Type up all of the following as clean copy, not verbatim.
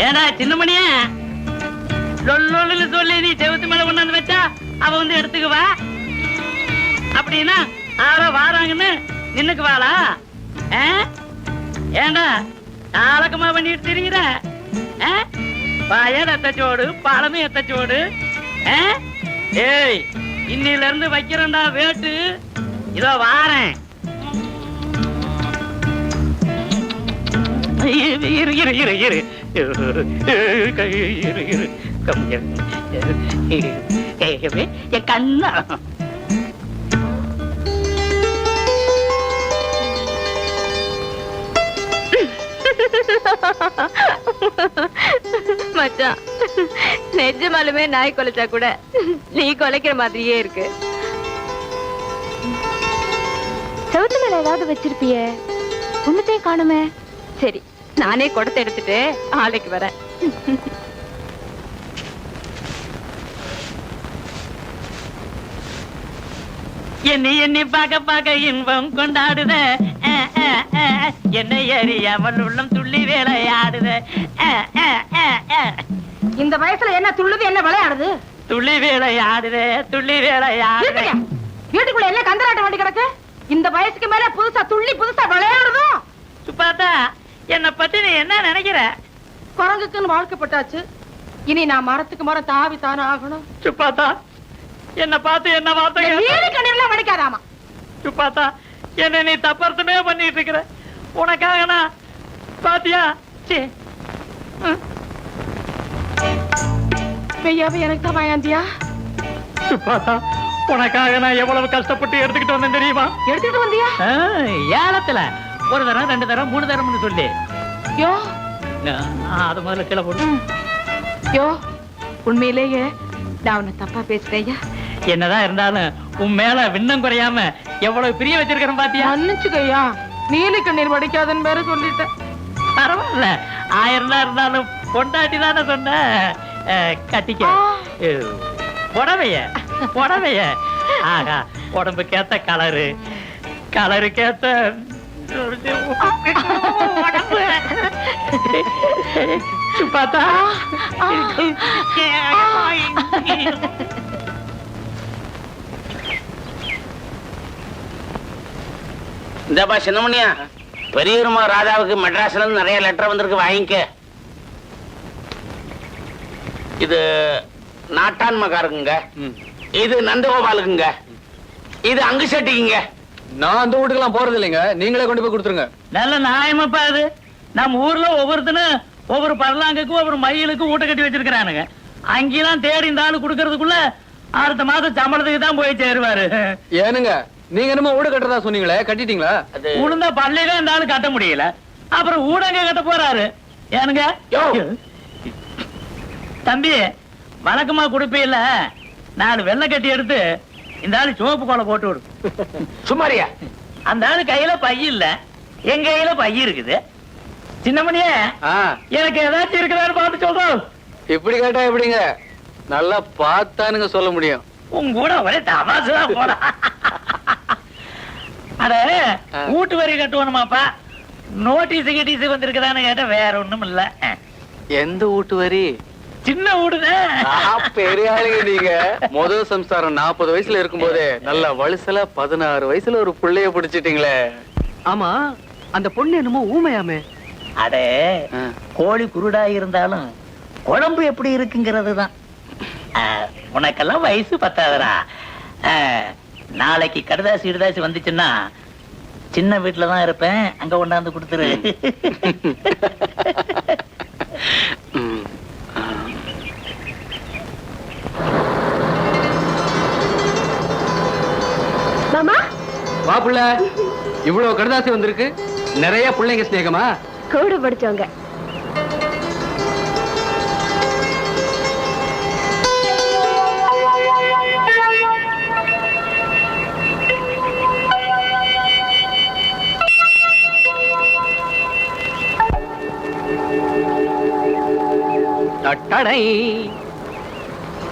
ஏடா சின்னமணிய சொல்லி நீ செவத்து மேல கொண்டாந்து வச்சா அவ வந்து எடுத்துக்குவா. அப்படின்னா ஆள வாராங்கன்னு நின்னுக்கு வாளா? ஏண்டா நாளக்கமா பண்ணிட்டு தெரியுற? பாயட எத்தச்சோடு பழமும் எத்தச்சோடு. ஏய் இன்னில இருந்து வைக்கிறேன்டா வேட்டு. இதோ வாரேன். இரு இரு இரு இரு இரு என் கண்ணா. மச்சான், நிஜமாலுமே நாய் கொலைச்சா கூட நீ கொலைக்கிற மாதிரியே இருக்கு. செவத்து மேல ஏதாவது வச்சிருப்பிய? ஒண்ணுத்தையும் காணுமே. சரி, நானே குடத்தை எடுத்துட்டு ஆலைக்கு வரேன். என்னை பார்க்க இன்பம் கொண்டாடுத. என்னை அறியாமல் உள்ளம் துள்ளி விளையாடுத. இந்த வயசுல என்ன துள்ளுது, என்ன விளையாடுது? துள்ளி விளையாடுத, துள்ளி விளையாடுத. வீட்டுக்குள்ள என்ன கந்தராட்டம் வண்டி கிடக்கு? இந்த வயசுக்கு மேல புதுசா துள்ளி புதுசா விளையாடுதும். சுப்பாத்தா, என்ன பத்தி நீ என்ன நினைக்கிற? குரங்குக்குன்னு வாழ்க்கப்பட்டாச்சு. இனி நான் மரத்துக்கு மரம் தாவி தானே ஆகணும். சுப்பாத்தா, என்ன பார்த்து என்ன வார்த்தை கண்ணீர்லாம் வடிக்காதாமா. சுப்பாத்தா, என்ன நீ தப்பர்த்தமே பண்ணிட்டு இருக்கிற. உனக்காக நான் பாத்தியா? மெய்யாவே எனக்கு தான் வாயாந்தியா? சுப்பாத்தா, உனக்காக நான் எவ்வளவு கஷ்டப்பட்டு எடுத்துக்கிட்டு வந்தேன் தெரியுமா? எடுத்துட்டு வந்தியா? ஏலத்துல ஒரு தரம் 2 தரம் 3 தரம்னு சொல்லி. யோ, அது முதல்ல கீழே போடு. யோ, உண்மையிலேயே நான் உன்னை தப்பா பேசுறேயா? என்னதான் இருந்தாலும் உன் மேல விண்ணம் குறையாம எவ்வளவு பிரிய வச்சிருக்கிறேன் பாத்தியா? மன்னிச்சுக்கையா, நீலி கண்ணீர் வடிக்காதன்னு வேற சொல்லிட்டேன். பரவாயில்ல, 1000 தான் இருந்தாலும் பொண்டாட்டி தானே சொன்ன. கட்டிக்க புடவைய புடவைய. ஆகா, உடம்புக்கேத்த கலரு, கலருக்கேத்த சுப்பாத்தா. இந்தப்பா சின்னமணியா, பெரியம்மா ராதாவுக்கு மெட்ராஸ்ல இருந்து நிறைய லெட்டர் வந்திருக்கு, வாங்கிக்க. இது நாட்டான் மகாருக்குங்க, இது நந்தகோபாலுக்குங்க, இது அங்கு செட்டிக்குங்க. நான் அந்த வீட்டுக்கெல்லாம் போறது இல்லைங்க, நீங்களே கொண்டு போய் கொடுத்துருங்க. நல்ல நியாயமாப்பா அது. நம்ம ஊர்ல ஒவ்வொருத்தனும் ஒவ்வொரு பரலாங்குக்கும் ஒவ்வொரு மயிலுக்கும் ஊட்ட கட்டி வச்சிருக்கிறானுங்க. அங்கெல்லாம் தேடி இந்த ஆளு கொடுக்கறதுக்குள்ள அடுத்த மாதம் சம்பளத்துக்கு தான் போய் சேருவாரு. ஏனுங்க, நீங்க என்னமோ ஊட கட்டுறதா சொன்னீங்களே, கட்டிட்டீங்களா? உளுந்தா பள்ளியில இந்த ஆளு கட்ட முடியல, அப்புறம் ஊடங்க கட்ட போறாரு. ஏனுங்க தம்பி, வழக்கமா கொடுப்பீல்ல, 4 வெள்ளை கட்டி எடுத்து இந்த ஆளு சிவப்பு கோலை போட்டு விடு. சும்மாரியா? அந்த ஆளு கையில பை இல்ல, எங்க கையில பை இருக்குது. சின்னமணியே, எனக்கு ஏதாச்சும் இருக்கிறாரு பார்த்து சொல்றோம். இப்படி கேட்டா எப்படிங்க? நல்லா பார்த்தானுங்க சொல்ல முடியும். உங்க கூட ஒரே தமாசுதான் போற. அட, வீட்டு வரி கட்டுவணுமாப்பா? நோட்டீஸ் கிட்டீஸ் வந்திருக்குதான்னு கேட்ட வேற ஒண்ணும் இல்ல. எந்த வீட்டு வரி? சின்ன வீடுதான். பெரிய ஆளுங்க நீங்க. முதல் சம்சாரம் 40 வயசுல இருக்கும் போதே நல்ல வயசுல 16 வயசுல ஒரு பிள்ளைய பிடிச்சிட்டீங்களே. ஆமா, அந்த பொண்ணு என்னமோ ஊமையாமே. அடே, கோழி குருடா இருந்தாலும் குழம்பு எப்படி இருக்குங்கிறது தான். உனக்கெல்லாம் வயசு பத்தாதரா. நாளைக்கு கடுதாசி இடுதாசி வந்துச்சுன்னா சின்ன வீட்டுல தான் இருப்பேன், அங்க கொண்டாந்து கொடுத்துரு. மாமா, வா புள்ள, இவ்வளவு கடுதாசி வந்திருக்கு. நிறைய பிள்ளைங்க ஸ்நேகமா? கூட படிச்சவங்க.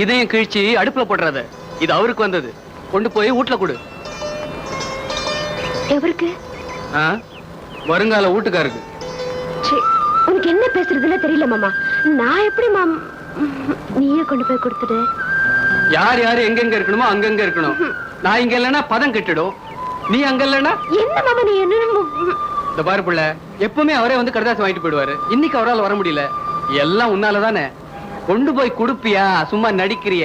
இதையும் கிழிச்சு அடுப்புல போடுறது. இது அவருக்கு வந்தது, கொண்டு போய் வீட்டுல கொடு. எவருக்கு? வருங்கால வீட்டுக்காருக்கு. சீ, உனக்கு என்ன பேசுறதுன்னு தெரியல மாமா. நான் எப்படி நீயே கொண்டு போய் கொடுத்துடு. யார் யாரு எங்கெங்க இருக்கணுமோ அங்கங்க இருக்கணும். நான் இங்க இல்லைன்னா பதம் கெட்டுடும். நீ அங்க இல்லைன்னா என்ன மாமா நீ என்ன? இந்த பாரு புள்ள, எப்பவுமே அவரே வந்து கடுதாசி வாங்கிட்டு போயிடுவாரு. இன்னைக்கு அவரால் வர முடியல. எல்லாம் உன்னாலதானே. கொண்டு போய் கொடுப்பியா? சும்மா நடிக்கிறிய?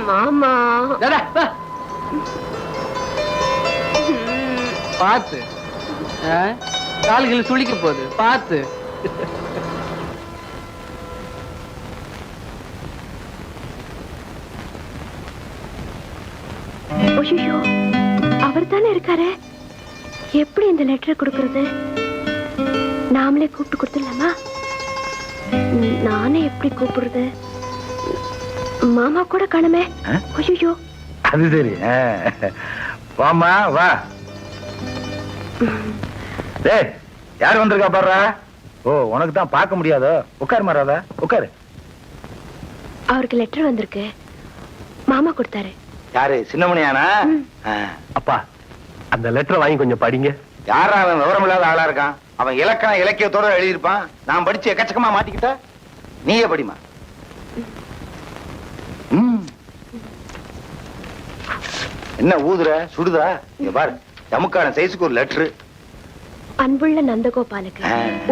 மாமா பாத்து கால்கள் சுளிக்க போகுது, பாத்து. ஐயோ, அவர் தானே இருக்காரு. எப்படி இந்த லெட்டரை கொடுக்கறது? நாமளே கூப்பிட்டு கொடுத்துடலாமா? நானே எப்படி கூப்பிடுறது? மாமா கூட காணுமே. ஐயோ, அது சரி. வாமா வா. டேய், யார் வந்திருக்கா பாரு. ஓ, உனக்கு தான் பார்க்க முடியாதோ? உட்காரு மாறாதா, உட்காரு. அவருக்கு லெட்டர் வந்திருக்கு. மாமா கொடுத்தாரு. யாரு? சின்னமணியானா? அப்பா, அந்த லெட்டர் வாங்கி கொஞ்சம் படிங்க. யாரா அவன்? விவரம் இல்லாத ஆளா இருக்கான். அவன் இலக்கணம் இலக்கியத்தோட எழுதியிருப்பான். நான் படிச்சு எக்கச்சக்கமா மாட்டிக்கிட்ட. நீயே படிமா. என்ன ஊதுற? சுடுதா? இங்க பாரு, தமுக்கான சைஸுக்கு ஒரு லெட்டர். அன்புள்ள நந்தகோபாலுக்கு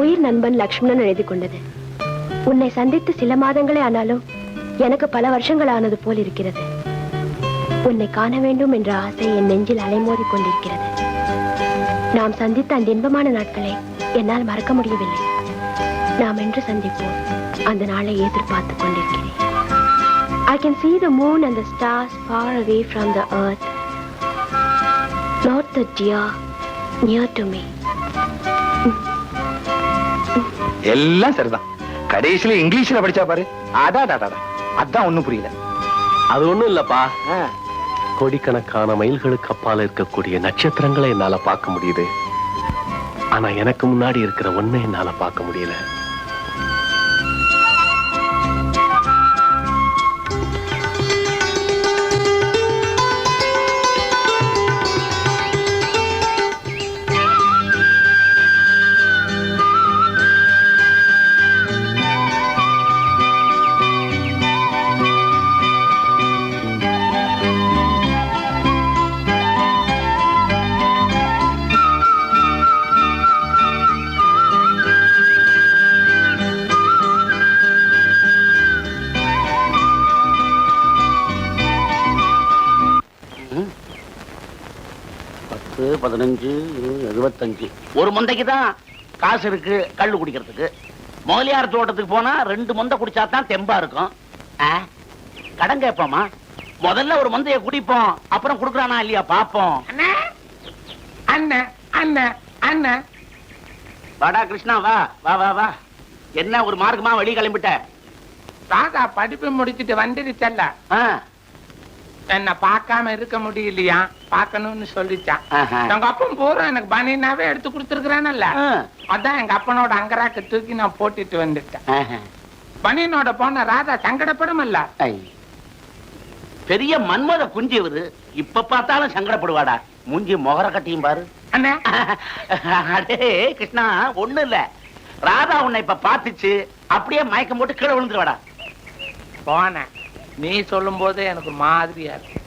உயிர் நண்பன் லக்ஷ்மணன் எழுதி கொண்டது. உன்னை சந்தித்து சில மாதங்களே ஆனாலும் எனக்கு பல வருஷங்கள் ஆனது போல் இருக்கிறது. உன்னை காண வேண்டும் என்ற ஆசை என் நெஞ்சில் அலைமோதி கொண்டிருக்கிறது. நாம் சந்தித்த அந்த இன்பமான நாட்களை என்னால் மறக்க முடியவில்லை. நாம் என்று சந்திப்போம். அந்த நாளை எதிர்பார்த்துக் கொண்டிருக்கிறேன். I can see the moon and the stars far away from the earth. Not the dear near to me. எல்லாம் சரிதான். கடைசியில இங்கிலீஷ்ல படிச்சா பாரு. அதான் ஒண்ணும் புரியல. அது ஒண்ணும் இல்லப்பா. கோடிக்கணக்கான மைல்களுக்கு அப்பால இருக்கக்கூடிய நட்சத்திரங்களை என்னால பார்க்க முடியுது. ஆனா எனக்கு முன்னாடி இருக்கிற ஒண்ணு என்னால பார்க்க முடியல. பத்து 15 75 ஒரு மந்தைக்கு தான் காசு இருக்கு கள்ளு குடிக்கிறதுக்கு. முதலியார் தோட்டத்துக்கு போனா 2 மந்தை குடிச்சாதான் தெம்பா இருக்கும். கடன் கேட்போமா? முதல்ல ஒரு மந்தைய குடிப்போம், அப்புறம் குடுக்கறானா இல்லையா பாப்போம். வாடா கிருஷ்ணா, வா வா வா வா. என்ன ஒரு மார்க்கமா வழி கிளம்பிட்ட? ராதா படிப்பு முடிச்சிட்டு வந்துருச்சல்ல, என்ன பார்க்காம இருக்க முடியலையா, பார்க்கணும்னு சொல்லிச்சான். எங்க அப்பன் பூரா எனக்கு பனினாவே எடுத்து கொடுத்துருக்கானல்ல, அதான் எங்க அப்பனோட அங்கராக்கு தூக்கி நான் போட்டுட்டு வந்துட்டேன். பனியனோட போன ராதா சங்கடப்படுமல்ல. பெரிய மன்மத குஞ்சு இவரு, இப்ப பார்த்தாலும் சங்கடப்படுவாடா. மூஞ்சி முகர கட்டியும் பாரு. அண்ணே அடே கிருஷ்ணா, ஒண்ணு இல்ல, ராதா உன்னை இப்ப பாத்துச்சு, அப்படியே மயக்கம் போட்டு கீழே விழுந்துருவாடா. போன நீ சொல்லும் போது எனக்கு மாதிரியா இருக்கு.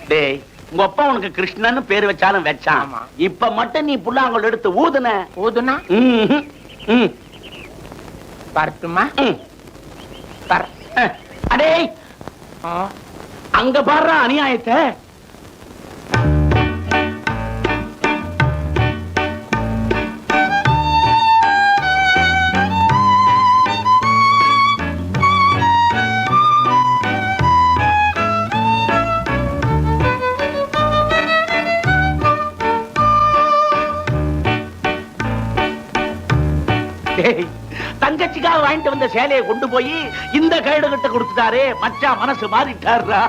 டேய், உங்க அப்பா உனக்கு கிருஷ்ணன்னு பேரு வச்சாலும் வச்சான். இப்ப மட்டும் நீ புல்லாங்கல் எடுத்து ஊதுன. ஊதுனா பரட்டுமா? அடே அங்க பாடுற அநியாயத்தை. தங்கச்சிக்காக வாங்கிட்டு வந்த சேலையை கொண்டு போய் இந்த கைடு கிட்ட கொடுத்துட்டாரே, மச்சான் மனசு மாறிட்டாரா?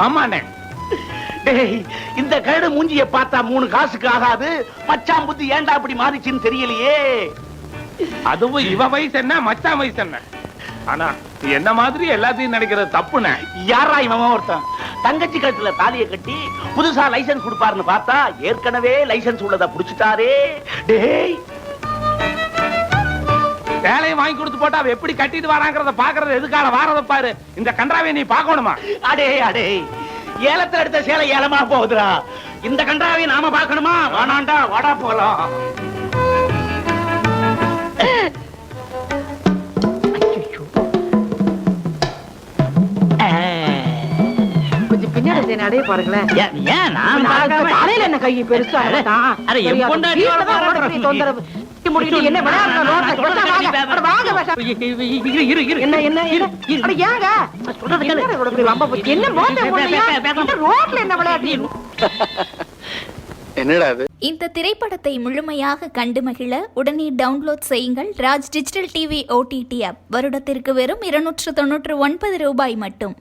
ஆமாண்ணே. டேய், இந்த கைடு மூஞ்சிய பார்த்தா 3 காசுக்கு ஆகாது. மச்சான் புத்தி ஏன்டா அப்படி மாறிச்சுன்னு தெரியலையே. அதுவும் இவ வயசு என்ன, மச்சான் வயசு என்ன? ஆனா என்ன மாதிரி எல்லாத்தையும் நினைக்கிறது தப்புண்ணே. யாரா இவன் ஒருத்தன்? தங்கச்சி கழுத்துல தாலியை கட்டி புதுசா லைசென்ஸ் கொடுப்பாருன்னு பார்த்தா ஏற்கனவே லைசென்ஸ் உள்ளத புடிச்சிட்டாரே. டேய், வேலையை வாங்கி கொடுத்து போட்டா அவ எப்படி கட்டிட்டு வராங்கிறத பாக்குறது எதுக்காக வாரத பாரு. இந்த கன்றாவை நீ பாக்கணுமா? அடே அடே, ஏலத்துல எடுத்த சேலை ஏலமா போகுதுடா. இந்த கன்றாவை நாம பாக்கணுமா? வாடாண்டா, வாடா போலாம். கொஞ்சம் பின்னாடி நடைய பாருங்களேன். ஏன் நான் பார்க்காம- தலையில என்ன கை பெருசா அட, என் பொண்டாட்டி தொந்தரவு முடிக்கிட்டு என்ன விளையாடுற ரோட்ல கொட்டா வாங்க. அட வாங்க பேச. என்ன என்ன என்ன? அட ஏங்க சொல்றது இப்படி வம்ப போச்சு. என்ன மோட்டை போடுறியா? இந்த ரோட்ல என்ன விளையாடுறீங்க? என்னடா அது? இந்த திரைப்படத்தை முழுமையாக கண்டு மகிழ உடனே டவுன்லோட் செய்யுங்கள் Raj digital TV OTT app. வருடத்திற்கு வெறும் 299 ரூபாய் மட்டும்.